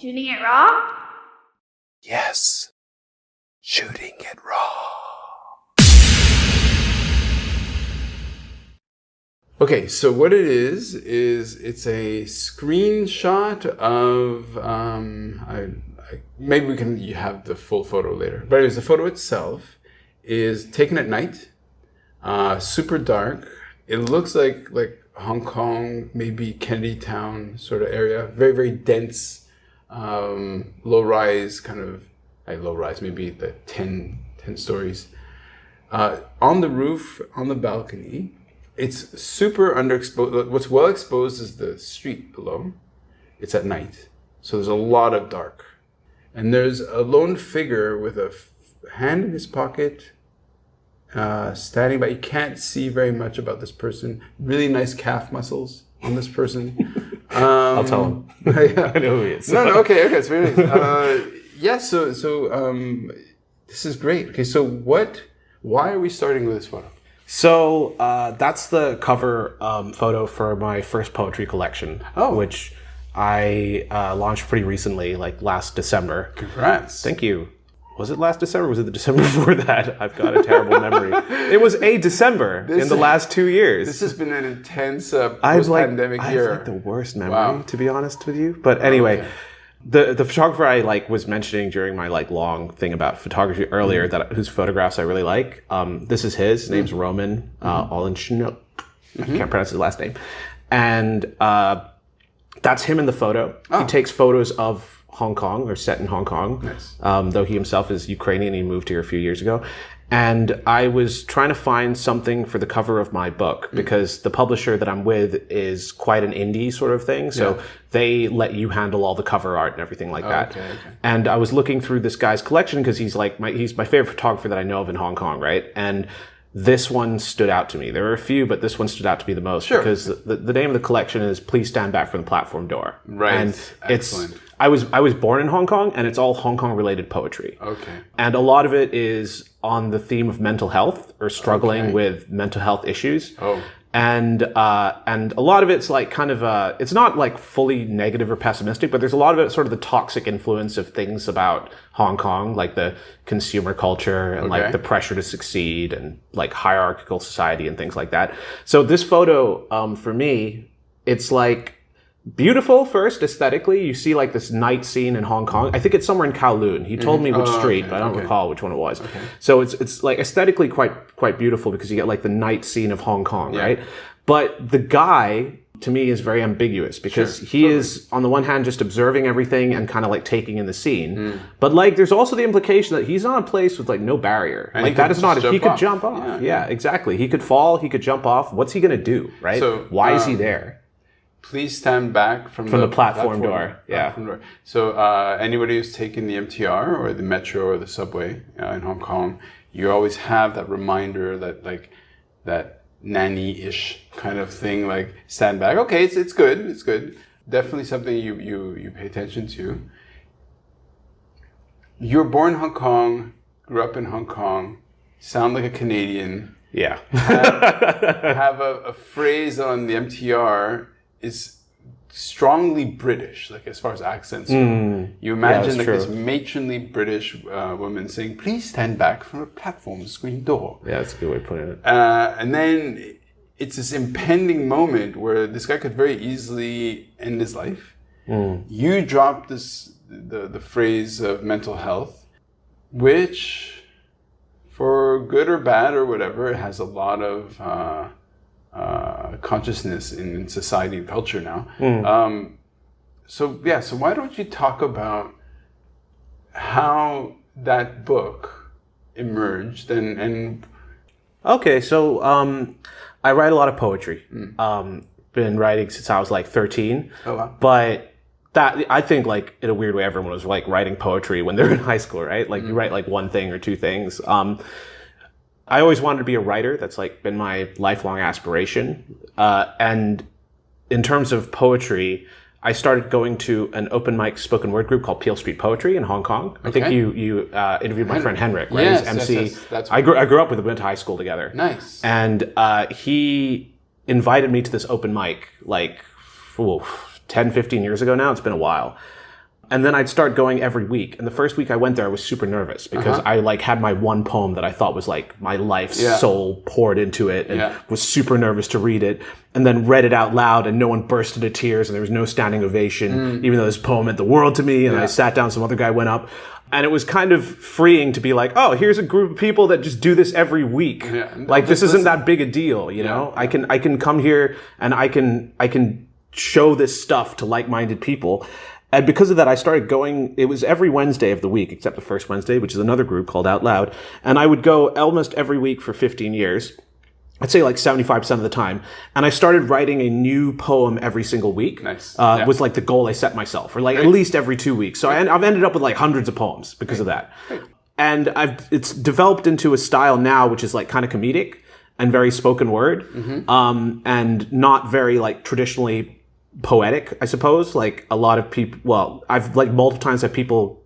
Shooting it raw? Yes. Shooting it raw. Okay, so what it is it's a screenshot of maybe you have the full photo later. But anyways, the photo itself is taken at night, super dark. It looks like Hong Kong, maybe Kennedy Town sort of area, very, very dense, low-rise kind of, low-rise, maybe the 10 stories. On the roof, on the balcony, it's super underexposed. What's well exposed is the street below. It's at night, so there's a lot of dark. And there's a lone figure with a hand in his pocket, standing by. You can't see very much about this person. Really nice calf muscles on this person. I'll tell him. Yeah. I know who he is. No, okay, it's very nice. Yeah, so this is great. Okay, so why are we starting with this photo? So that's the cover photo for my first poetry collection, which I launched pretty recently, like last December. Congrats. Thank you. Was it last December? Was it the December before that? I've got a terrible memory. It was a December in the last 2 years. This has been an intense post-pandemic year. I have the worst memory, to be honest with you. But anyway, the photographer I was mentioning during my long thing about photography earlier, whose photographs I really like. This is his. His name's Roman Olenchuk. I can't pronounce his last name. And that's him in the photo. He takes photos of Hong Kong, or set in Hong Kong. Nice. Though he himself is Ukrainian, he moved here a few years ago. And I was trying to find something for the cover of my book because the publisher that I'm with is quite an indie sort of thing. So they let you handle all the cover art and everything like that. Okay. And I was looking through this guy's collection because he's my favorite photographer that I know of in Hong Kong, right? And this one stood out to me. There were a few, but this one stood out to me the most because the name of the collection is Please Stand Back from the Platform Door. Right. And Excellent. I was born in Hong Kong, and it's all Hong Kong related poetry. Okay. And a lot of it is on the theme of mental health or struggling with mental health issues. Oh. And a lot of it's it's not fully negative or pessimistic, but there's a lot of it sort of the toxic influence of things about Hong Kong, like the consumer culture and the pressure to succeed and hierarchical society and things like that. So this photo, for me, it's beautiful first aesthetically. You see this night scene in Hong Kong. I think it's somewhere in Kowloon. He told me which street, but I don't recall which one it was. Okay. So it's aesthetically quite beautiful because you get the night scene of Hong Kong, right? But the guy to me is very ambiguous because he is on the one hand just observing everything and kind of taking in the scene. But there's also the implication that he's on a place with no barrier. And that is not he could jump off. Yeah, exactly. He could fall, he could jump off. What's he going to do, right? So why is he there? Please stand back from the platform door. Platform door. So anybody who's taken the MTR or the metro or the subway in Hong Kong, you always have that reminder that nanny-ish kind of thing, stand back. Okay, it's good. It's good. Definitely something you pay attention to. You're born in Hong Kong, grew up in Hong Kong, sound like a Canadian. Yeah. have a phrase on the MTR is strongly British, as far as accents go. You imagine this matronly British woman saying, "Please stand back from a platform screen door." Yeah, that's a good way of putting it. And then it's this impending moment where this guy could very easily end his life. You drop the phrase of mental health, which, for good or bad or whatever, it has a lot of consciousness in society and culture now. So why don't you talk about how that book emerged and Okay, so I write a lot of poetry. Been writing since I was 13. Oh, wow. But that, I think in a weird way, everyone was writing poetry when they were in high school, right? You write one thing or two things. I always wanted to be a writer. That's been my lifelong aspiration. And in terms of poetry, I started going to an open mic spoken word group called Peel Street Poetry in Hong Kong. I think you interviewed my friend Henrik, right? Yes, MC. yes, that's I grew up with him, went to high school together. Nice. And he invited me to this open mic 10, 15 years ago now. It's been a while. And then I'd start going every week. And the first week I went there, I was super nervous because I like had my one poem that I thought was like my life's soul poured into it, and was super nervous to read it. And then read it out loud, and no one burst into tears, and there was no standing ovation, even though this poem meant the world to me. And I sat down, some other guy went up. And it was kind of freeing to be like, oh, here's a group of people that just do this every week. Like, this isn't that big a deal, you know? I can come here and I can show this stuff to like-minded people. And because of that, I started going, it was every Wednesday of the week, except the first Wednesday, which is another group called Out Loud. And I would go almost every week for 15 years. I'd say like 75% of the time. And I started writing a new poem every single week. Nice. Was like the goal I set myself, or like at least every 2 weeks. So I've ended up with like hundreds of poems because of that. And it's developed into a style now, which is like kind of comedic and very spoken word, and not very like traditionally poetic, I suppose. Like a lot of people, well, I've like multiple times had people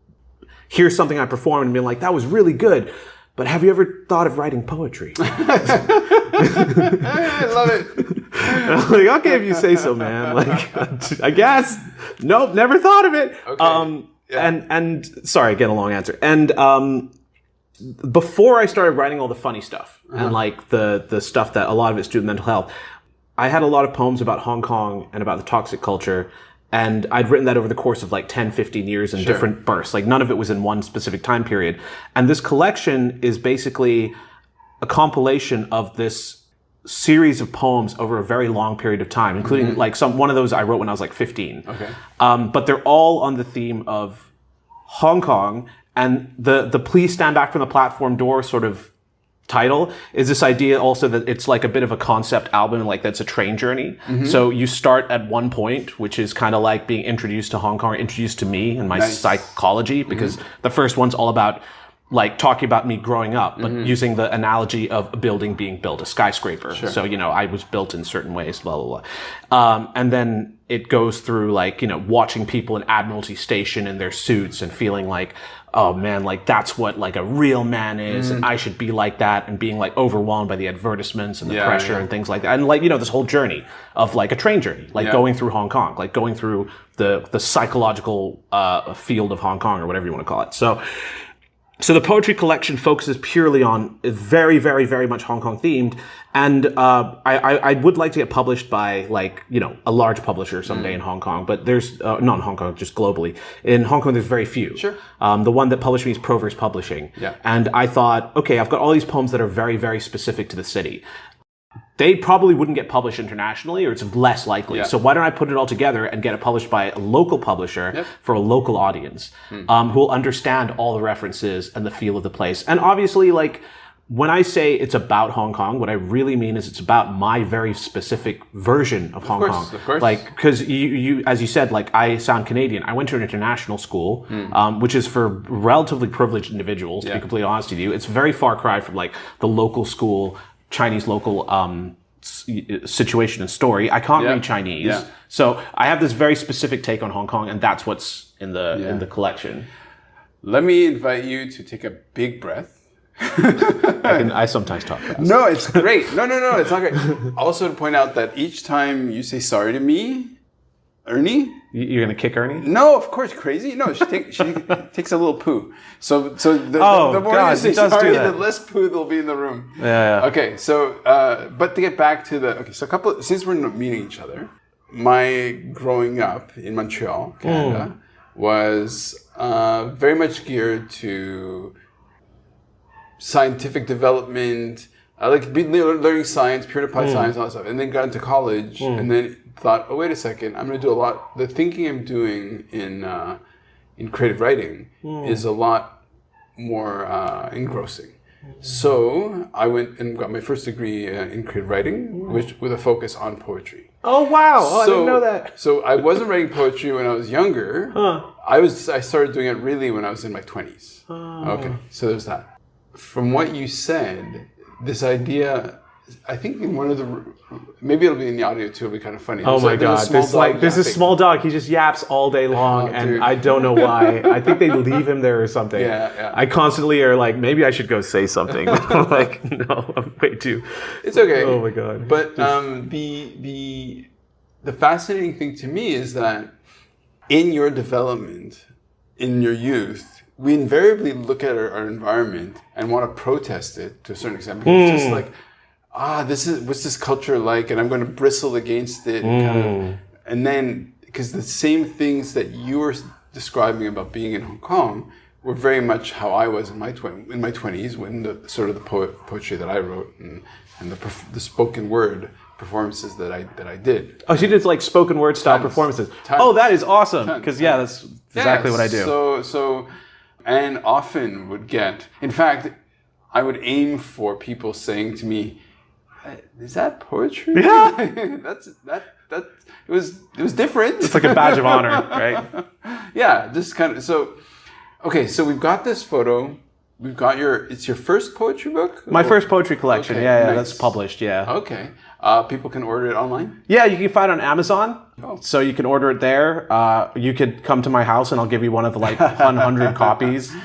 hear something I performed and be like, that was really good. But have you ever thought of writing poetry? I love it. I'm like, okay, if you say so, man. Like, I guess. Nope, never thought of it. Okay. And sorry, again, a long answer. And before I started writing all the funny stuff and like the stuff that a lot of it's due to mental health, I had a lot of poems about Hong Kong and about the toxic culture. And I'd written that over the course of like 10, 15 years in different bursts. Like none of it was in one specific time period. And this collection is basically a compilation of this series of poems over a very long period of time, including like one of those I wrote when I was like 15. Okay. But they're all on the theme of Hong Kong, and the please stand back from the platform door sort of title is this idea also that it's like a bit of a concept album, like that's a train journey. So you start at one point, which is kind of like being introduced to Hong Kong, introduced to me and my psychology, because the first one's all about like talking about me growing up, but using the analogy of a building being built, a skyscraper. So, you know, I was built in certain ways, blah, blah, blah. And then it goes through like, you know, watching people in Admiralty Station in their suits and feeling like, oh man, like that's what like a real man is, and I should be like that, and being like overwhelmed by the advertisements and the pressure and things like that. And like, you know, this whole journey of like a train journey, like going through Hong Kong, like going through the psychological field of Hong Kong, or whatever you want to call it. So the poetry collection focuses purely on very, very, very much Hong Kong themed. And I would like to get published by like, you know, a large publisher someday in Hong Kong, but there's, not in Hong Kong, just globally. In Hong Kong, there's very few. The one that published me is Proverse Publishing. And I thought, okay, I've got all these poems that are very, very specific to the city. They probably wouldn't get published internationally, or it's less likely. So why don't I put it all together and get it published by a local publisher for a local audience, who will understand all the references and the feel of the place. And obviously, like, when I say it's about Hong Kong, what I really mean is it's about my very specific version of Hong Kong. Of course. Like, because you, as you said, like, I sound Canadian. I went to an international school, which is for relatively privileged individuals, to be completely honest with you. It's a very far cry from, like, the local school, Chinese local situation and story. I can't read Chinese. So I have this very specific take on Hong Kong, and that's what's in the collection. Let me invite you to take a big breath. I sometimes talk fast. No, it's great. No, it's not great. Also to point out that each time you say sorry to me, Ernie? You're going to kick Ernie? No, of course, crazy. No, she takes a little poo. So the more God, you say does sorry, do that. the less poo there'll be in the room. Yeah. Okay, so, but to get back to since we're not meeting each other, my growing up in Montreal, Canada, was very much geared to scientific development, learning science, pure applied science, all that stuff. And then got into college, and then thought, oh, wait a second, I'm going to do a lot. The thinking I'm doing in creative writing is a lot more engrossing. So I went and got my first degree in creative writing, with a focus on poetry. Oh wow! I didn't know that. So I wasn't writing poetry when I was younger. I started doing it really when I was in my 20s. Okay, so there's that. From what you said, this idea, I think in one of the, maybe it'll be in the audio too, it'll be kind of funny. Oh my God, there's a small dog, he just yaps all day long, and dude. I don't know why. I think they leave him there or something. Yeah. I constantly are like, maybe I should go say something. I'm like, no, I'm way too. It's okay. Oh my God. But the fascinating thing to me is that in your development in your youth, we invariably look at our environment and want to protest it to a certain extent. Because it's just like, what's this culture like? And I'm going to bristle against it. And then, because the same things that you were describing about being in Hong Kong were very much how I was in my 20s, when the sort of the poetry that I wrote and the spoken word performances that I did. Oh, so you did like spoken word style performances. Oh, that is awesome. Because that's exactly what I do. So, and often would get, in fact, I would aim for people saying to me, "Is that poetry?" Yeah. It was different. It's like a badge of honor, right? Yeah, just kind of, so, okay, so we've got this photo. We've got it's your first poetry book? My first poetry collection. Okay, yeah, nice. That's published, yeah. Okay. People can order it online? Yeah, you can find it on Amazon. Oh. So you can order it there. You could come to my house and I'll give you one of the like 100 copies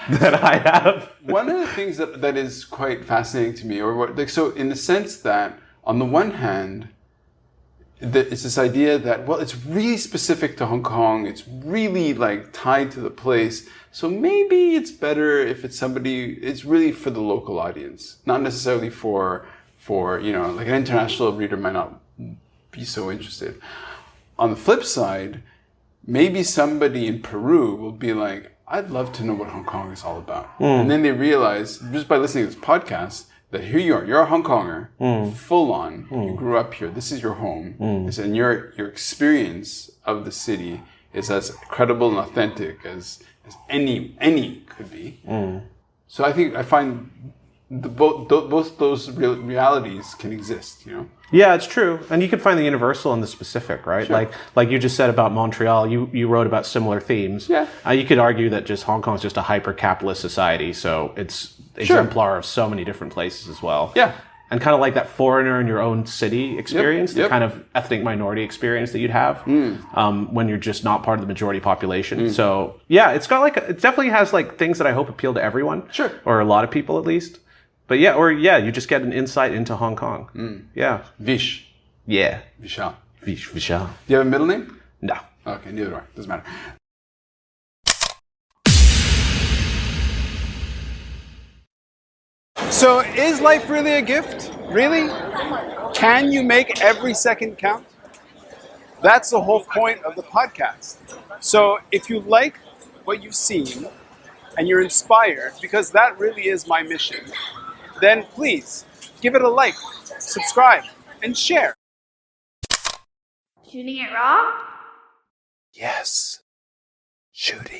that I have. One of the things that is quite fascinating to me, so in the sense that on the one hand, it's this idea that, well, it's really specific to Hong Kong. It's really like tied to the place. So maybe it's better if it's really for the local audience, not necessarily for like an international reader might not be so interested. On the flip side, maybe somebody in Peru will be like, I'd love to know what Hong Kong is all about. And then they realize, just by listening to this podcast, that here you are, you're a Hong Konger, full on, you grew up here, this is your home, and your experience of the city is as credible and authentic as any could be. So I find both those realities can exist, Yeah, it's true. And you can find the universal and the specific, right? Sure. Like you just said about Montreal, you wrote about similar themes. Yeah. You could argue that just Hong Kong is just a hyper-capitalist society, so it's exemplar of so many different places as well. Yeah. And kind of like that foreigner in your own city experience, Yep. the kind of ethnic minority experience that you'd have when you're just not part of the majority population. So yeah, it definitely has like things that I hope appeal to everyone. Sure. Or a lot of people at least. But you just get an insight into Hong Kong. Yeah. Vish. Yeah. Vishal. Vishal. Do you have a middle name? No. Okay, neither do I. Doesn't matter. So, is life really a gift? Really? Can you make every second count? That's the whole point of the podcast. So, if you like what you've seen and you're inspired, because that really is my mission, then please give it a like, subscribe, and share. Shooting it raw? Yes. Shooting.